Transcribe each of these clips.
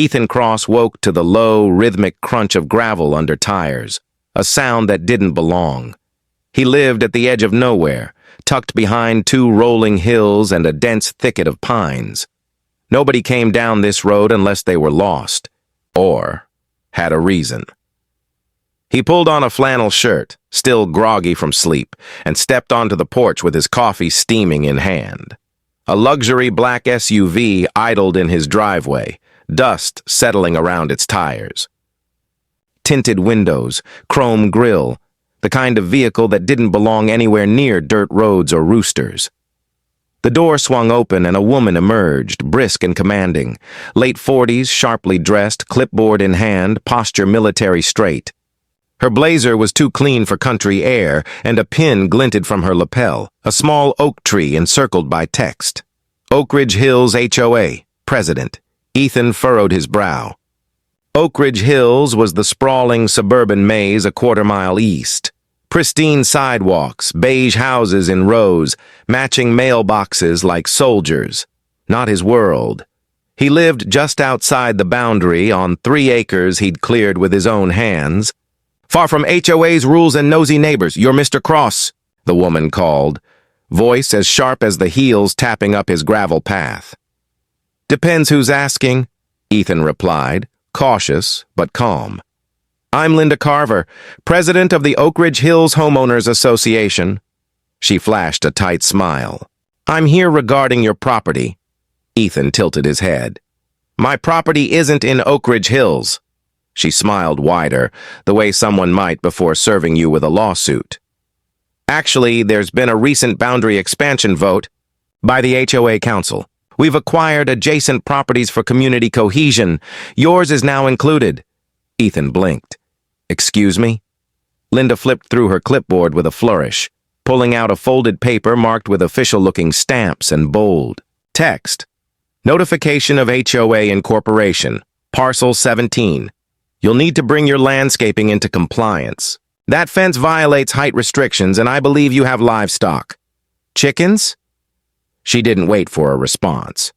Ethan Cross woke to the low, rhythmic crunch of gravel under tires, a sound that didn't belong. He lived at the edge of nowhere, tucked behind two rolling hills and a dense thicket of pines. Nobody came down this road unless they were lost, or had a reason. He pulled on a flannel shirt, still groggy from sleep, and stepped onto the porch with his coffee steaming in hand. A luxury black SUV idled in his driveway, dust settling around its tires. Tinted windows, chrome grille, the kind of vehicle that didn't belong anywhere near dirt roads or roosters. The door swung open and a woman emerged, brisk and commanding, late 40s, sharply dressed, clipboard in hand, posture military straight. Her blazer was too clean for country air, and a pin glinted from her lapel, a small oak tree encircled by text. Oak Ridge Hills HOA, President. Ethan furrowed his brow. Oak Ridge Hills was the sprawling suburban maze a quarter-mile east. Pristine sidewalks, beige houses in rows, matching mailboxes like soldiers. Not his world. He lived just outside the boundary on 3 acres he'd cleared with his own hands. "Far from HOA's rules and nosy neighbors, you're Mr. Cross," the woman called, voice as sharp as the heels tapping up his gravel path. "Depends who's asking," Ethan replied, cautious but calm. "I'm Linda Carver, president of the Oak Ridge Hills Homeowners Association." She flashed a tight smile. "I'm here regarding your property." Ethan tilted his head. "My property isn't in Oak Ridge Hills." She smiled wider, the way someone might before serving you with a lawsuit. "Actually, there's been a recent boundary expansion vote by the HOA Council. We've acquired adjacent properties for community cohesion. Yours is now included." Ethan blinked. "Excuse me?" Linda flipped through her clipboard with a flourish, pulling out a folded paper marked with official-looking stamps and bold text. "Notification of HOA Incorporation, Parcel 17. You'll need to bring your landscaping into compliance. That fence violates height restrictions, and I believe you have livestock. Chickens?" She didn't wait for a response.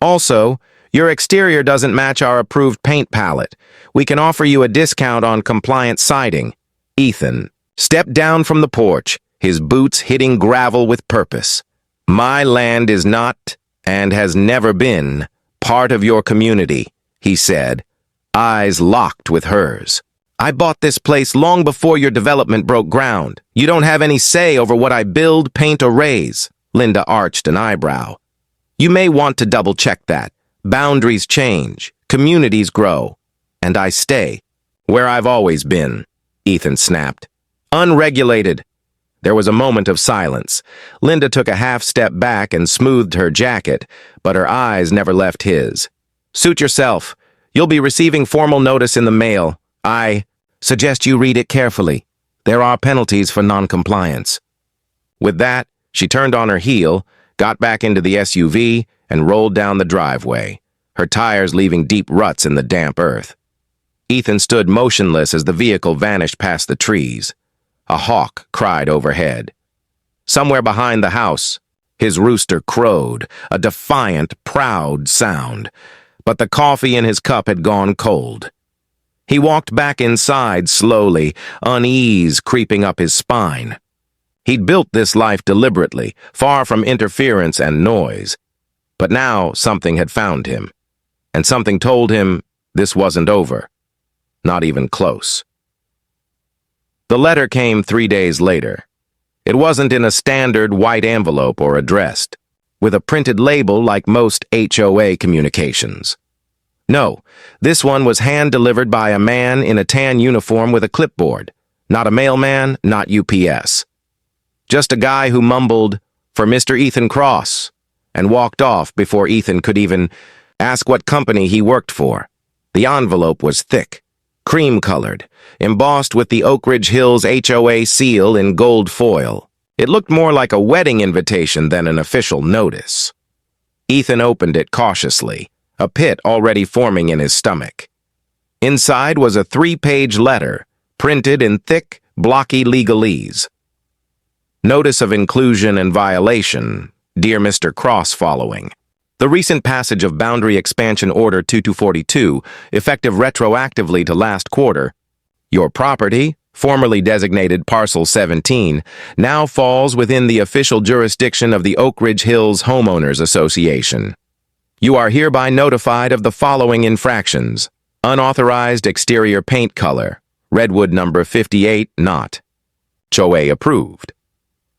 "Also, your exterior doesn't match our approved paint palette. We can offer you a discount on compliant siding." Ethan stepped down from the porch, his boots hitting gravel with purpose. "My land is not, and has never been, part of your community," he said, eyes locked with hers. "I bought this place long before your development broke ground. You don't have any say over what I build, paint, or raise." Linda arched an eyebrow. "You may want to double-check that. Boundaries change, communities grow, and I stay where I've always been," Ethan snapped. "Unregulated." There was a moment of silence. Linda took a half step back and smoothed her jacket, but her eyes never left his. "Suit yourself. You'll be receiving formal notice in the mail. I suggest you read it carefully. There are penalties for non-compliance." With that, she turned on her heel, got back into the SUV, and rolled down the driveway, her tires leaving deep ruts in the damp earth. Ethan stood motionless as the vehicle vanished past the trees. A hawk cried overhead. Somewhere behind the house, his rooster crowed, a defiant, proud sound, but the coffee in his cup had gone cold. He walked back inside slowly, unease creeping up his spine. He'd built this life deliberately, far from interference and noise. But now something had found him, and something told him this wasn't over. Not even close. The letter came 3 days later. It wasn't in a standard white envelope or addressed, with a printed label like most HOA communications. No, this one was hand-delivered by a man in a tan uniform with a clipboard. Not a mailman, not UPS. Just a guy who mumbled, "For Mr. Ethan Cross," and walked off before Ethan could even ask what company he worked for. The envelope was thick, cream-colored, embossed with the Oak Ridge Hills HOA seal in gold foil. It looked more like a wedding invitation than an official notice. Ethan opened it cautiously, a pit already forming in his stomach. Inside was a 3-page letter, printed in thick, blocky legalese. Notice of inclusion and violation, dear Mr. Cross following. The recent passage of Boundary Expansion Order 2242, effective retroactively to last quarter, your property, formerly designated Parcel 17, now falls within the official jurisdiction of the Oak Ridge Hills Homeowners Association. You are hereby notified of the following infractions: unauthorized exterior paint color, redwood number 58 not. HOA approved.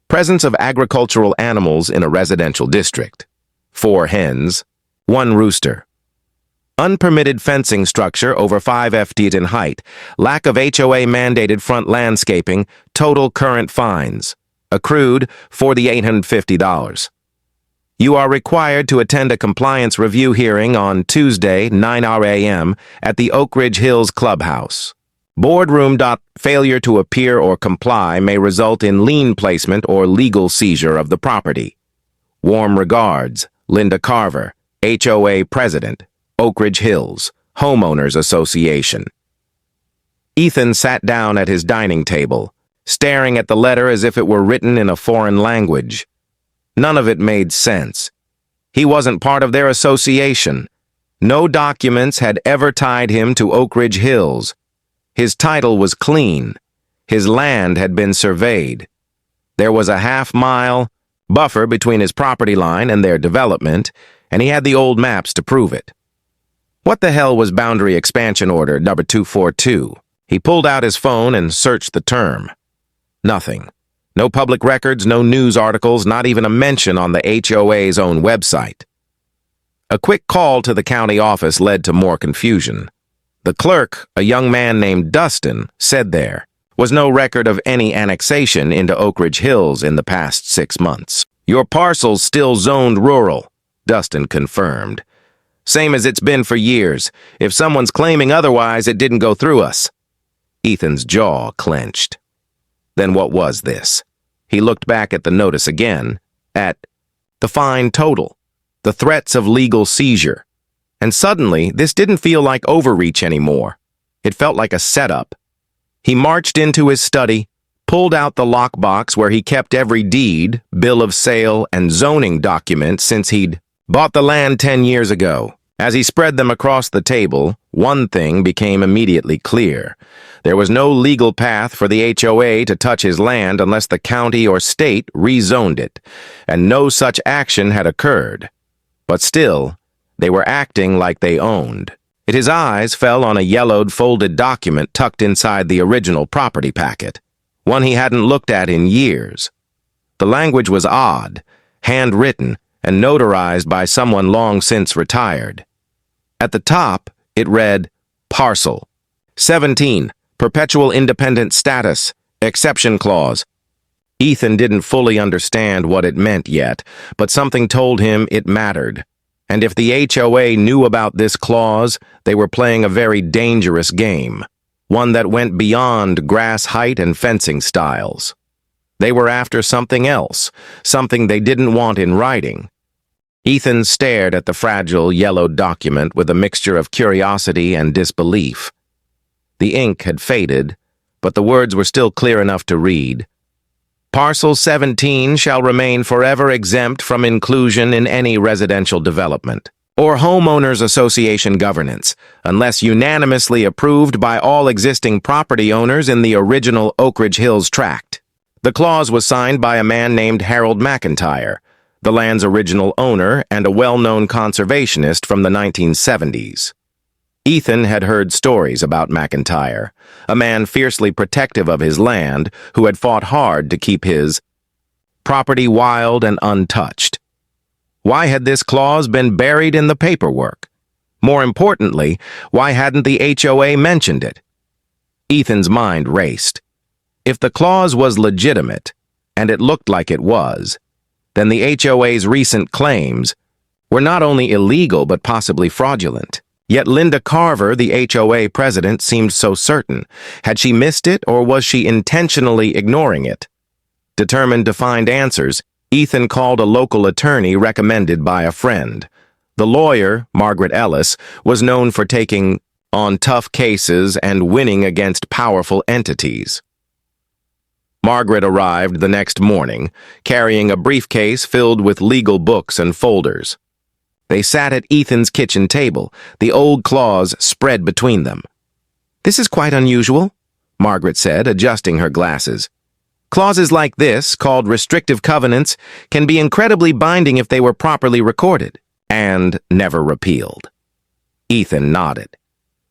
Presence of agricultural animals in a residential district. 4 hens, 1 rooster. Unpermitted fencing structure over 5 feet in height, lack of HOA mandated front landscaping, total current fines. Accrued $4,850. You are required to attend a compliance review hearing on Tuesday, 9 a.m. at the Oak Ridge Hills Clubhouse. Boardroom. Failure to appear or comply may result in lien placement or legal seizure of the property. Warm regards, Linda Carver, HOA President, Oak Ridge Hills Homeowners Association. Ethan sat down at his dining table, staring at the letter as if it were written in a foreign language. None of it made sense. He wasn't part of their association. No documents had ever tied him to Oak Ridge Hills. His title was clean. His land had been surveyed. There was a half-mile buffer between his property line and their development, and he had the old maps to prove it. What the hell was Boundary Expansion Order number 242? He pulled out his phone and searched the term. Nothing. No public records, no news articles, not even a mention on the HOA's own website. A quick call to the county office led to more confusion. The clerk, a young man named Dustin, said there was no record of any annexation into Oak Ridge Hills in the past 6 months. Your parcel's still zoned rural, Dustin confirmed. Same as it's been for years. If someone's claiming otherwise, it didn't go through us. Ethan's jaw clenched. Then what was this? He looked back at the notice again, at the fine total, the threats of legal seizure. And suddenly, this didn't feel like overreach anymore. It felt like a setup. He marched into his study, pulled out the lockbox where he kept every deed, bill of sale, and zoning document since he'd bought the land 10 years ago. As he spread them across the table, one thing became immediately clear. There was no legal path for the HOA to touch his land unless the county or state rezoned it, and no such action had occurred. But still, they were acting like they owned. His eyes fell on a yellowed folded document tucked inside the original property packet, one he hadn't looked at in years. The language was odd, handwritten, and notarized by someone long since retired. At the top, it read, Parcel 17, Perpetual Independent Status, Exception Clause. Ethan didn't fully understand what it meant yet, but something told him it mattered. And if the HOA knew about this clause, they were playing a very dangerous game, one that went beyond grass height and fencing styles. They were after something else, something they didn't want in writing. Ethan stared at the fragile, yellowed document with a mixture of curiosity and disbelief. The ink had faded, but the words were still clear enough to read. Parcel 17 shall remain forever exempt from inclusion in any residential development or homeowners association governance, unless unanimously approved by all existing property owners in the original Oak Ridge Hills tract. The clause was signed by a man named Harold McIntyre, the land's original owner and a well-known conservationist from the 1970s. Ethan had heard stories about McIntyre, a man fiercely protective of his land who had fought hard to keep his property wild and untouched. Why had this clause been buried in the paperwork? More importantly, why hadn't the HOA mentioned it? Ethan's mind raced. If the clause was legitimate, and it looked like it was, then the HOA's recent claims were not only illegal but possibly fraudulent. Yet Linda Carver, the HOA president, seemed so certain. Had she missed it, or was she intentionally ignoring it? Determined to find answers, Ethan called a local attorney recommended by a friend. The lawyer, Margaret Ellis, was known for taking on tough cases and winning against powerful entities. Margaret arrived the next morning, carrying a briefcase filled with legal books and folders. They sat at Ethan's kitchen table, the old claws spread between them. "This is quite unusual," Margaret said, adjusting her glasses. "Clauses like this, called restrictive covenants, can be incredibly binding if they were properly recorded, and never repealed." Ethan nodded.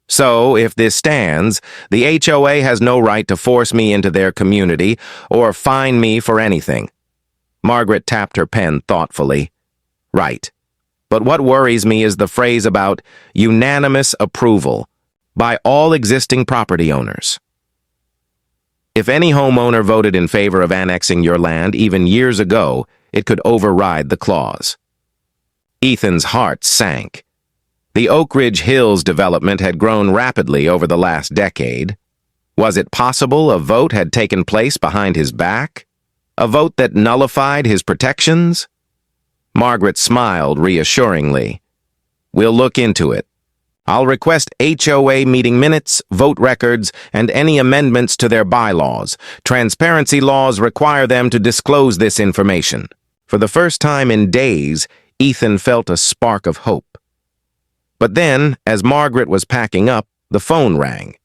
"So, if this stands, the HOA has no right to force me into their community or fine me for anything." Margaret tapped her pen thoughtfully. "Right. But what worries me is the phrase about unanimous approval by all existing property owners. If any homeowner voted in favor of annexing your land even years ago, it could override the clause." Ethan's heart sank. The Oak Ridge Hills development had grown rapidly over the last decade. Was it possible a vote had taken place behind his back? A vote that nullified his protections? Margaret smiled reassuringly. "We'll look into it. I'll request HOA meeting minutes, vote records, and any amendments to their bylaws. Transparency laws require them to disclose this information." For the first time in days, Ethan felt a spark of hope. But then, as Margaret was packing up, the phone rang.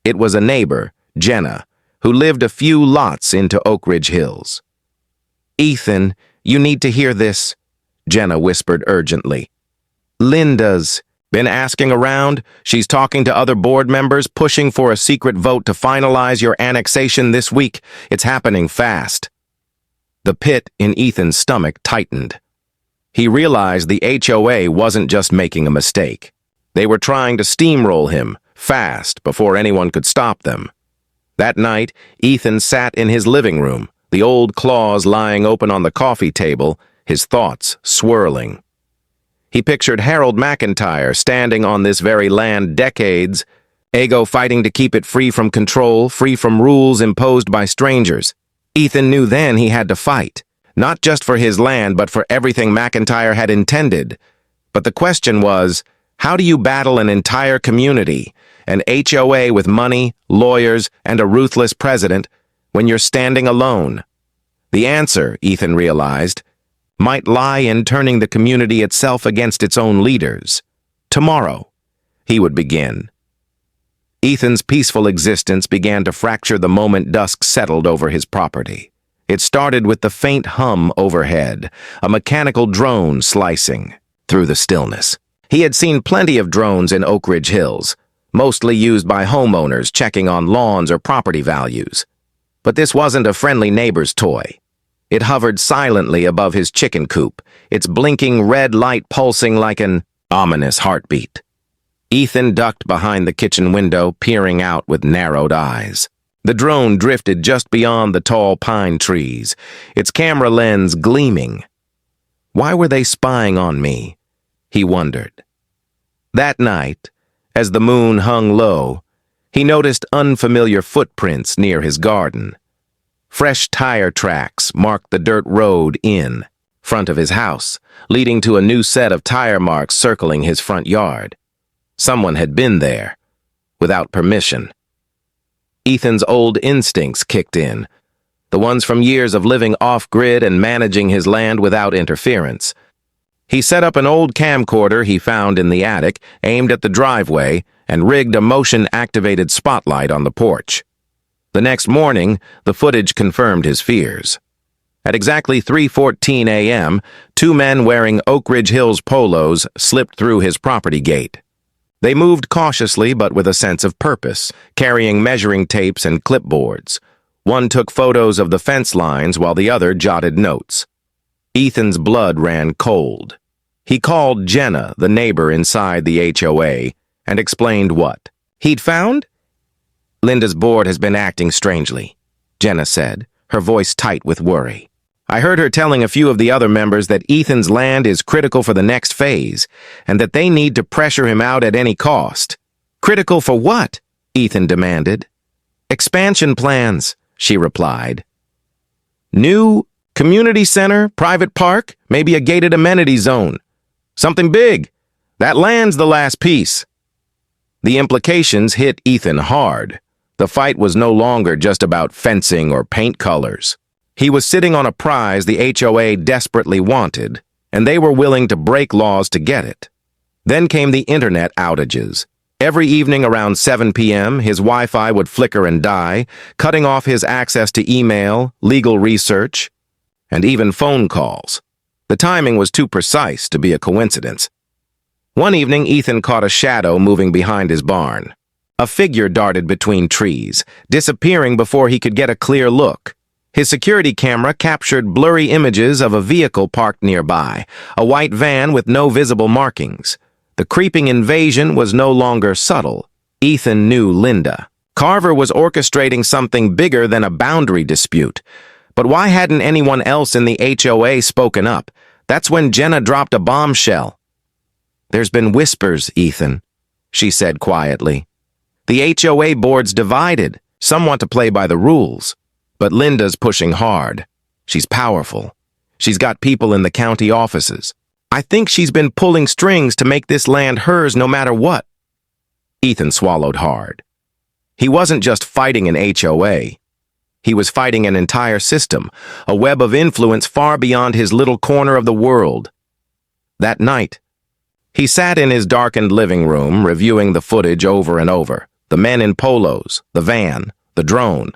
It was a neighbor, Jenna, who lived a few lots into Oak Ridge Hills. "Ethan, you need to hear this," Jenna whispered urgently. "Linda's been asking around. She's talking to other board members, pushing for a secret vote to finalize your annexation this week. It's happening fast." The pit in Ethan's stomach tightened. He realized the HOA wasn't just making a mistake. They were trying to steamroll him, fast, before anyone could stop them. That night, Ethan sat in his living room, the old claws lying open on the coffee table, his thoughts swirling. He pictured Harold McIntyre standing on this very land decades ago, fighting to keep it free from control, free from rules imposed by strangers. Ethan knew then he had to fight, not just for his land, but for everything McIntyre had intended. But the question was, how do you battle an entire community, an HOA with money, lawyers, and a ruthless president, when you're standing alone? The answer, Ethan realized, might lie in turning the community itself against its own leaders. Tomorrow, he would begin. Ethan's peaceful existence began to fracture the moment dusk settled over his property. It started with the faint hum overhead, a mechanical drone slicing through the stillness. He had seen plenty of drones in Oak Ridge Hills, mostly used by homeowners checking on lawns or property values. But this wasn't a friendly neighbor's toy. It hovered silently above his chicken coop, its blinking red light pulsing like an ominous heartbeat. Ethan ducked behind the kitchen window, peering out with narrowed eyes. The drone drifted just beyond the tall pine trees, its camera lens gleaming. Why were they spying on me? He wondered. That night, as the moon hung low, he noticed unfamiliar footprints near his garden. Fresh tire tracks marked the dirt road in front of his house, leading to a new set of tire marks circling his front yard. Someone had been there, without permission. Ethan's old instincts kicked in, the ones from years of living off-grid and managing his land without interference. He set up an old camcorder he found in the attic, aimed at the driveway, and rigged a motion-activated spotlight on the porch. The next morning, the footage confirmed his fears. At exactly 3:14 a.m., two men wearing Oak Ridge Hills polos slipped through his property gate. They moved cautiously but with a sense of purpose, carrying measuring tapes and clipboards. One took photos of the fence lines while the other jotted notes. Ethan's blood ran cold. He called Jenna, the neighbor inside the HOA, and explained what he'd found. "Linda's board has been acting strangely," Jenna said, her voice tight with worry. "I heard her telling a few of the other members that Ethan's land is critical for the next phase, and that they need to pressure him out at any cost." "Critical for what?" Ethan demanded. "Expansion plans," she replied. "New community center, private park, maybe a gated amenity zone. Something big. That land's the last piece." The implications hit Ethan hard. The fight was no longer just about fencing or paint colors. He was sitting on a prize the HOA desperately wanted, and they were willing to break laws to get it. Then came the internet outages. Every evening around 7 p.m., his Wi-Fi would flicker and die, cutting off his access to email, legal research, and even phone calls. The timing was too precise to be a coincidence. One evening, Ethan caught a shadow moving behind his barn. A figure darted between trees, disappearing before he could get a clear look. His security camera captured blurry images of a vehicle parked nearby, a white van with no visible markings. The creeping invasion was no longer subtle. Ethan knew Linda. Carver was orchestrating something bigger than a boundary dispute. But why hadn't anyone else in the HOA spoken up? That's when Jenna dropped a bombshell. "There's been whispers, Ethan," she said quietly. "The HOA board's divided. Some want to play by the rules. But Linda's pushing hard. She's powerful. She's got people in the county offices. I think she's been pulling strings to make this land hers no matter what." Ethan swallowed hard. He wasn't just fighting an HOA. He was fighting an entire system, a web of influence far beyond his little corner of the world. That night, he sat in his darkened living room, reviewing the footage over and over. The men in polos, the van, the drone.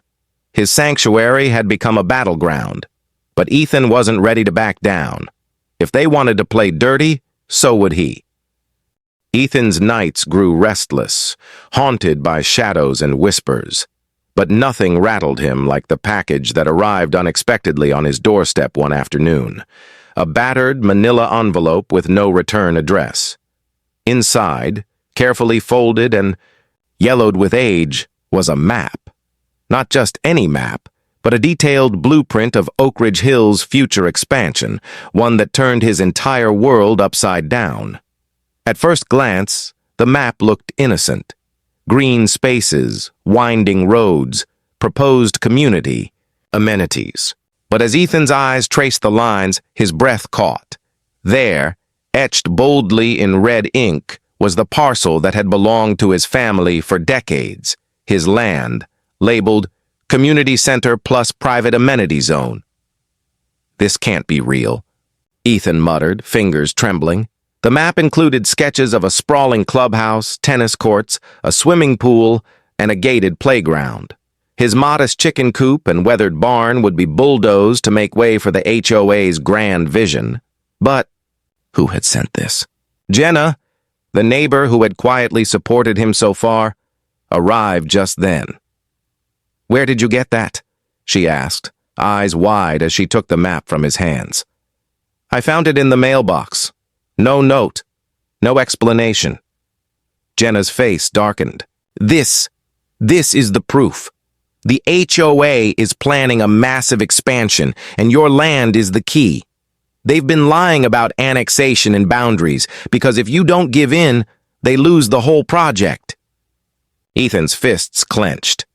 His sanctuary had become a battleground. But Ethan wasn't ready to back down. If they wanted to play dirty, so would he. Ethan's nights grew restless, haunted by shadows and whispers. But nothing rattled him like the package that arrived unexpectedly on his doorstep one afternoon. A battered manila envelope with no return address. Inside, carefully folded and yellowed with age, was a map. Not just any map, but a detailed blueprint of Oak Ridge Hill's future expansion, one that turned his entire world upside down. At first glance, the map looked innocent. Green spaces, winding roads, proposed community, amenities. But as Ethan's eyes traced the lines, his breath caught. There, etched boldly in red ink, was the parcel that had belonged to his family for decades, his land, labeled Community Center plus Private Amenity Zone. "This can't be real," Ethan muttered, fingers trembling. The map included sketches of a sprawling clubhouse, tennis courts, a swimming pool, and a gated playground. His modest chicken coop and weathered barn would be bulldozed to make way for the HOA's grand vision. But who had sent this? Jenna, the neighbor who had quietly supported him so far, arrived just then. "Where did you get that?" she asked, eyes wide as she took the map from his hands. "I found it in the mailbox. No note. No explanation." Jenna's face darkened. This is the proof. The HOA is planning a massive expansion, and your land is the key. They've been lying about annexation and boundaries, because if you don't give in, they lose the whole project. Ethan's fists clenched.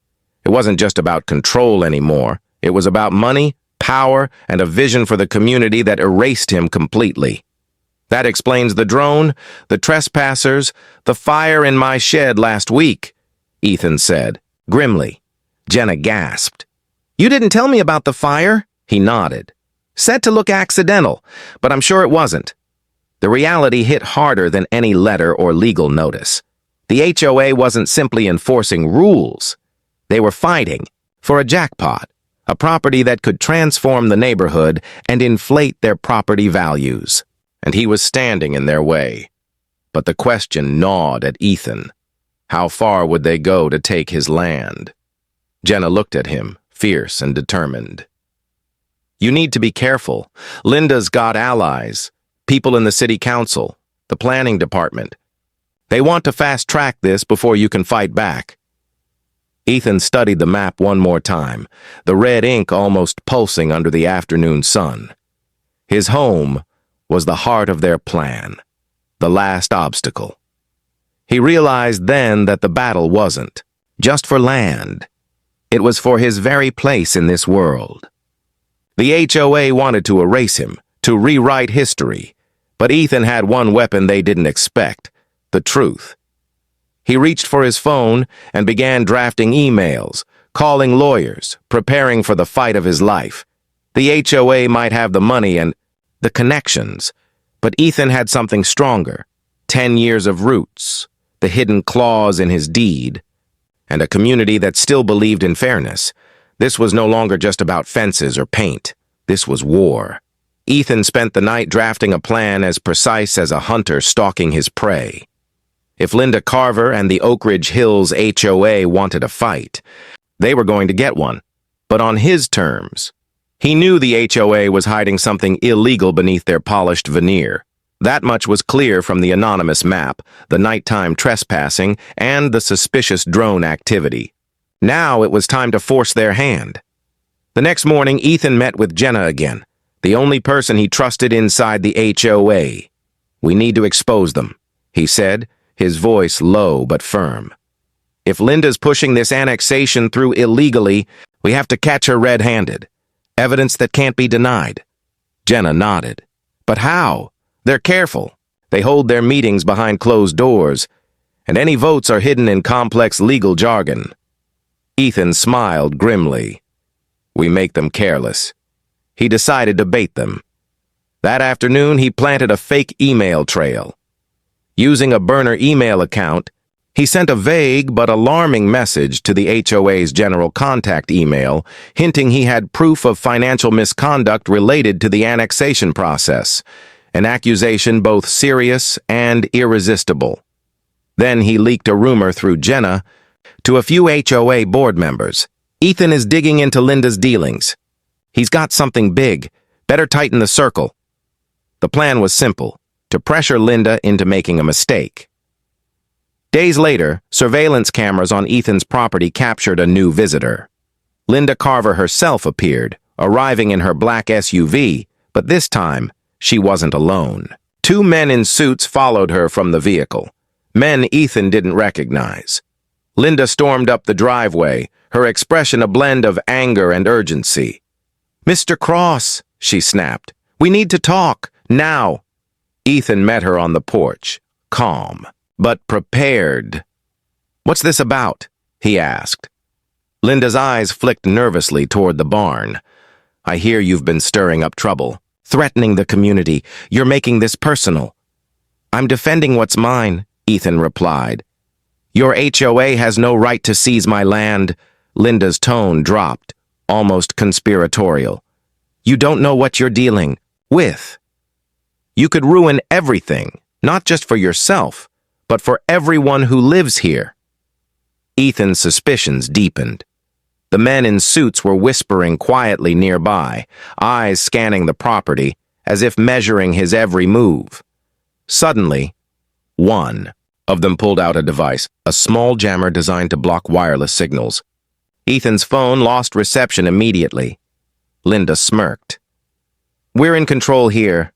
It wasn't just about control anymore. It was about money, power, and a vision for the community that erased him completely. "That explains the drone, the trespassers, the fire in my shed last week," Ethan said, grimly. Jenna gasped. "You didn't tell me about the fire?" He nodded. "Said to look accidental, but I'm sure it wasn't." The reality hit harder than any letter or legal notice. The HOA wasn't simply enforcing rules. They were fighting for a jackpot, a property that could transform the neighborhood and inflate their property values. And he was standing in their way. But the question gnawed at Ethan. How far would they go to take his land? Jenna looked at him, fierce and determined. "You need to be careful. Linda's got allies, people in the city council, the planning department. They want to fast-track this before you can fight back." Ethan studied the map one more time, the red ink almost pulsing under the afternoon sun. His home was the heart of their plan, the last obstacle. He realized then that the battle wasn't just for land. It was for his very place in this world. The HOA wanted to erase him, to rewrite history, but Ethan had one weapon they didn't expect, the truth. He reached for his phone and began drafting emails, calling lawyers, preparing for the fight of his life. The HOA might have the money and the connections, But Ethan had something stronger. 10 years of roots, the hidden clause in his deed, and a community that still believed in fairness. This was no longer just about fences or paint. This was war. Ethan spent the night drafting a plan as precise as a hunter stalking his prey. If Linda Carver and the Oak Ridge Hills HOA wanted a fight, they were going to get one, but on his terms. He knew the HOA was hiding something illegal beneath their polished veneer. That much was clear from the anonymous map, the nighttime trespassing, and the suspicious drone activity. Now it was time to force their hand. The next morning, Ethan met with Jenna again, the only person he trusted inside the HOA. "We need to expose them," he said, his voice low but firm. "If Linda's pushing this annexation through illegally, we have to catch her red-handed. Evidence that can't be denied." Jenna nodded. "But how? They're careful. They hold their meetings behind closed doors, and any votes are hidden in complex legal jargon." Ethan smiled grimly. "We make them careless." He decided to bait them. That afternoon, he planted a fake email trail. Using a burner email account, he sent a vague but alarming message to the HOA's general contact email, hinting he had proof of financial misconduct related to the annexation process, an accusation both serious and irresistible. Then he leaked a rumor through Jenna to a few HOA board members. "Ethan is digging into Linda's dealings. He's got something big. Better tighten the circle." The plan was simple: to pressure Linda into making a mistake. Days later, surveillance cameras on Ethan's property captured a new visitor. Linda Carver herself appeared, arriving in her black SUV, but this time, she wasn't alone. 2 men in suits followed her from the vehicle, men Ethan didn't recognize. Linda stormed up the driveway, her expression a blend of anger and urgency. "Mr. Cross," she snapped, "we need to talk, now." Ethan met her on the porch, calm, but prepared. "What's this about?" he asked. Linda's eyes flicked nervously toward the barn. "I hear you've been stirring up trouble, threatening the community. You're making this personal." "I'm defending what's mine," Ethan replied. "Your HOA has no right to seize my land." Linda's tone dropped, almost conspiratorial. "You don't know what you're dealing with. You could ruin everything, not just for yourself, but for everyone who lives here." Ethan's suspicions deepened. The men in suits were whispering quietly nearby, eyes scanning the property, as if measuring his every move. Suddenly, one of them pulled out a device, a small jammer designed to block wireless signals. Ethan's phone lost reception immediately. Linda smirked. "We're in control here."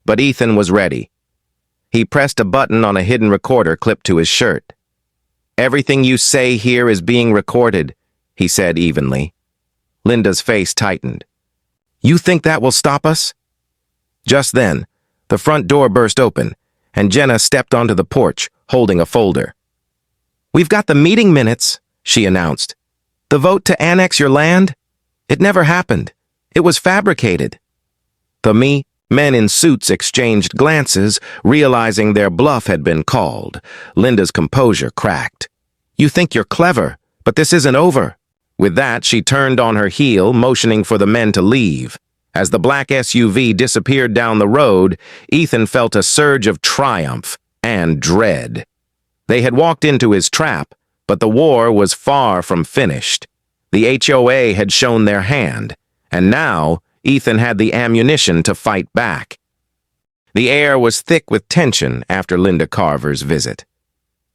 But Ethan was ready. He pressed a button on a hidden recorder clipped to his shirt. "Everything you say here is being recorded," he said evenly. Linda's face tightened. "You think that will stop us?" Just then, the front door burst open, and Jenna stepped onto the porch, holding a folder. "We've got the meeting minutes," she announced. "The vote to annex your land? It never happened. It was fabricated." The men in suits exchanged glances, realizing their bluff had been called. Linda's composure cracked. "You think you're clever, but this isn't over." With that, she turned on her heel, motioning for the men to leave. As the black SUV disappeared down the road, Ethan felt a surge of triumph and dread. They had walked into his trap, but the war was far from finished. The HOA had shown their hand, and now Ethan had the ammunition to fight back. The air was thick with tension after Linda Carver's visit.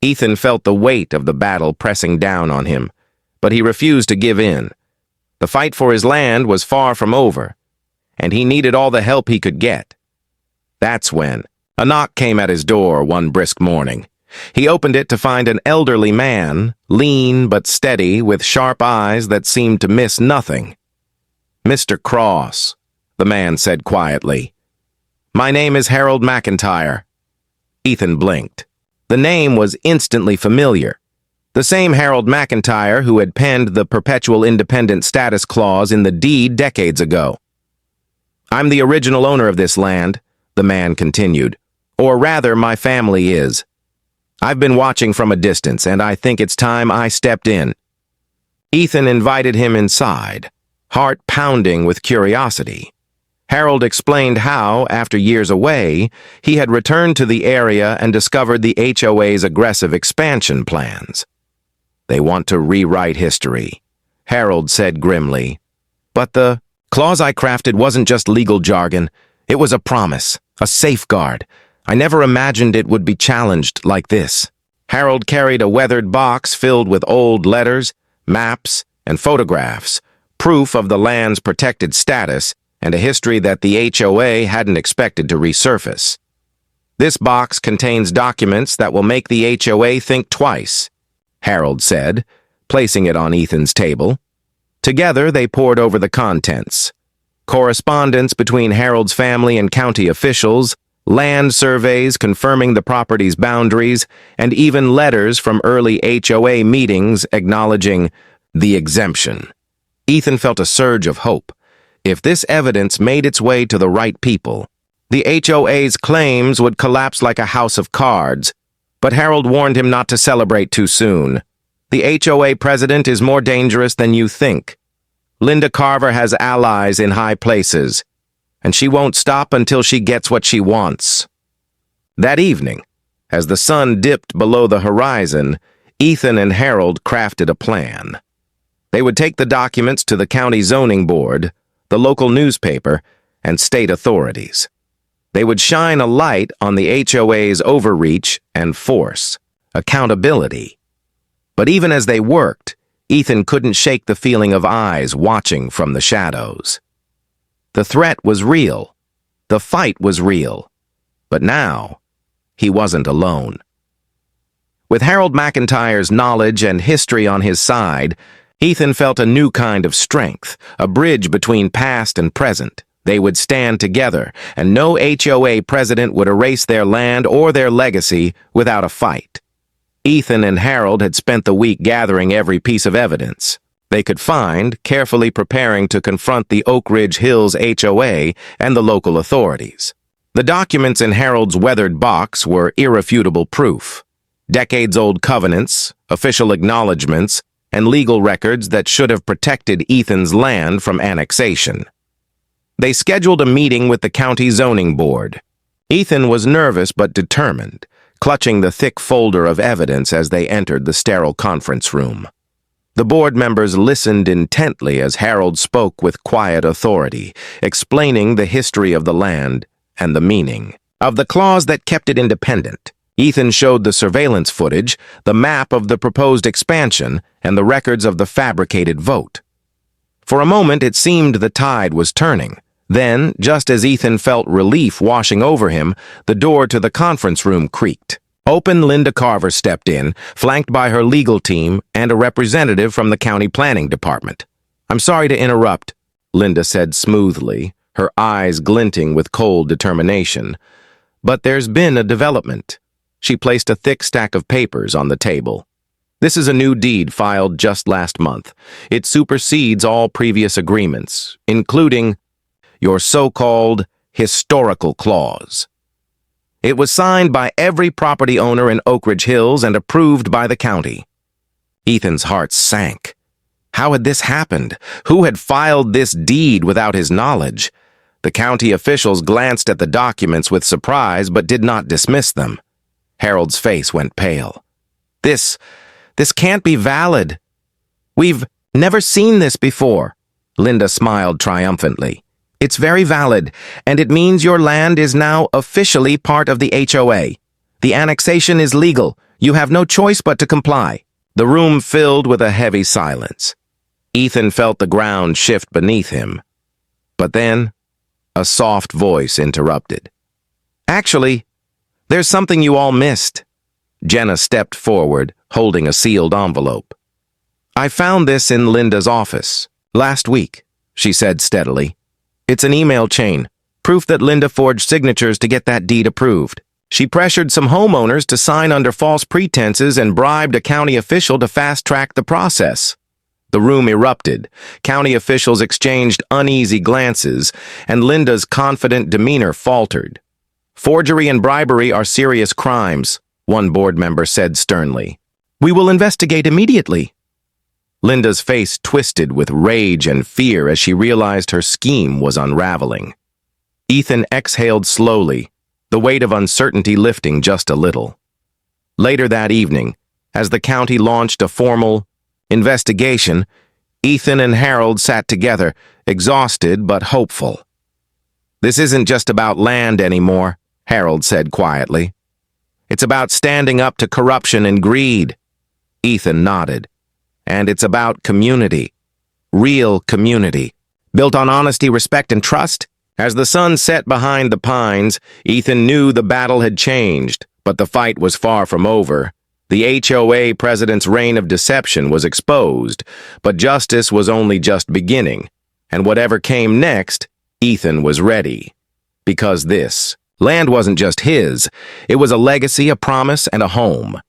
Ethan felt the weight of the battle pressing down on him, but he refused to give in. The fight for his land was far from over, and he needed all the help he could get. That's when a knock came at his door one brisk morning. He opened it to find an elderly man, lean but steady, with sharp eyes that seemed to miss nothing. "Mr. Cross," the man said quietly. "My name is Harold McIntyre." Ethan blinked. The name was instantly familiar. The same Harold McIntyre who had penned the perpetual independent status clause in the deed decades ago. "I'm the original owner of this land," the the man continued. Or rather, my family is. I've been watching from a distance, and I think it's time I stepped in. Ethan invited him inside, heart pounding with curiosity. Harold explained how, after years away, he had returned to the area and discovered the HOA's aggressive expansion plans. They want to rewrite history, Harold said grimly. But the clause I crafted wasn't just legal jargon. It was a promise, a safeguard. I never imagined it would be challenged like this. Harold carried a weathered box filled with old letters, maps, and photographs, proof of the land's protected status and a history that the HOA hadn't expected to resurface. This box contains documents that will make the HOA think twice, Harold said, placing it on Ethan's table. Together, they pored over the contents. Correspondence between Harold's family and county officials, land surveys confirming the property's boundaries, and even letters from early HOA meetings acknowledging the exemption. Ethan felt a surge of hope. If this evidence made its way to the right people, the HOA's claims would collapse like a house of cards. But Harold warned him not to celebrate too soon. The HOA president is more dangerous than you think. Linda Carver has allies in high places, and she won't stop until she gets what she wants. That evening, as the sun dipped below the horizon, Ethan and Harold crafted a plan. They would take the documents to the county zoning board, the local newspaper, and state authorities. They would shine a light on the HOA's overreach and force, accountability. But even as they worked, Ethan couldn't shake the feeling of eyes watching from the shadows. The threat was real. The fight was real. But now, he wasn't alone. With Harold McIntyre's knowledge and history on his side, Ethan felt a new kind of strength, a bridge between past and present. They would stand together, and no HOA president would erase their land or their legacy without a fight. Ethan and Harold had spent the week gathering every piece of evidence they could find, carefully preparing to confront the Oak Ridge Hills HOA and the local authorities. The documents in Harold's weathered box were irrefutable proof. Decades-old covenants, official acknowledgments, and legal records that should have protected Ethan's land from annexation. They scheduled a meeting with the county zoning board. Ethan was nervous but determined, clutching the thick folder of evidence as they entered the sterile conference room. The board members listened intently as Harold spoke with quiet authority, explaining the history of the land and the meaning of the clause that kept it independent. Ethan showed the surveillance footage, the map of the proposed expansion, and the records of the fabricated vote. For a moment, it seemed the tide was turning. Then, just as Ethan felt relief washing over him, the door to the conference room creaked. Linda Carver stepped in, flanked by her legal team and a representative from the county planning department. "I'm sorry to interrupt," Linda said smoothly, her eyes glinting with cold determination. "But there's been a development." She placed a thick stack of papers on the table. "This is a new deed filed just last month. It supersedes all previous agreements, including your so-called historical clause. It was signed by every property owner in Oak Ridge Hills and approved by the county." Ethan's heart sank. How had this happened? Who had filed this deed without his knowledge? The county officials glanced at the documents with surprise but did not dismiss them. Harold's face went pale. This can't be valid. "We've never seen this before," Linda smiled triumphantly. "It's very valid, and it means your land is now officially part of the HOA. The annexation is legal. You have no choice but to comply." The room filled with a heavy silence. Ethan felt the ground shift beneath him. But then, a soft voice interrupted. "Actually, there's something you all missed." Jenna stepped forward, holding a sealed envelope. "I found this in Linda's office last week," she said steadily. "It's an email chain, proof that Linda forged signatures to get that deed approved. She pressured some homeowners to sign under false pretenses and bribed a county official to fast-track the process." The room erupted. County officials exchanged uneasy glances, and Linda's confident demeanor faltered. Forgery and bribery are serious crimes, one board member said sternly. We will investigate immediately. Linda's face twisted with rage and fear as she realized her scheme was unraveling. Ethan exhaled slowly, the weight of uncertainty lifting just a little. Later that evening, as the county launched a formal investigation, Ethan and Harold sat together, exhausted but hopeful. This isn't just about land anymore, Harold said quietly. It's about standing up to corruption and greed. Ethan nodded. And it's about community. Real community. Built on honesty, respect, and trust. As the sun set behind the pines, Ethan knew the battle had changed, but the fight was far from over. The HOA president's reign of deception was exposed, but justice was only just beginning. And whatever came next, Ethan was ready. Because this land wasn't just his. It was a legacy, a promise, and a home.